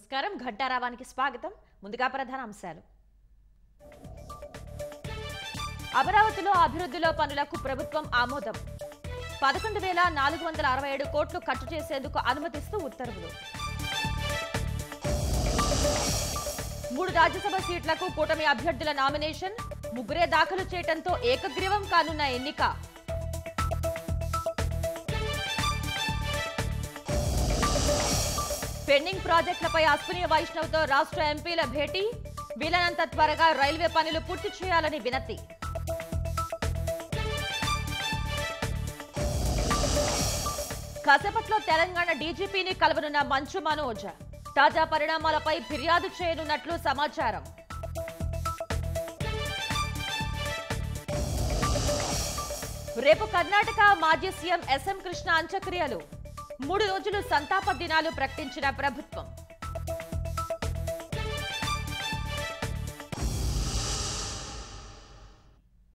నమస్కారం ఘంటారావానికి స్వాగతం. ముందుగా ప్రధాన అంశాలు. అమరావతిలో అభివృద్ధిలో పనులకు ప్రభుత్వం ఆమోదం. 11,467 కోట్లు ఖర్చు చేసేందుకు అనుమతిస్తూ ఉత్తర్వులు. 3 రాజ్యసభ సీట్లకు కూటమి అభ్యర్థుల నామినేషన్. ముగ్గురే దాఖలు చేయడంతో ఏకగ్రీవం కానున్న ఎన్నిక. పెండింగ్ ప్రాజెక్టులపై అశ్విని వైష్ణవ్తో రాష్ట్ర ఎంపీల భేటీ. వీలైనంత త్వరగా రైల్వే పనులు పూర్తి చేయాలని వినతి. కాసేపట్లో తెలంగాణ డీజీపీని కలవనున్న మంచు మనోజ్. తాజా పరిణామాలపై ఫిర్యాదు చేయనున్నట్లు సమాచారం. రేపు కర్ణాటక మాజీ సీఎం ఎస్ఎం కృష్ణ అంత్యక్రియలు. 3 రోజులు సంతాప దినాలు ప్రకటించిన ప్రభుత్వం.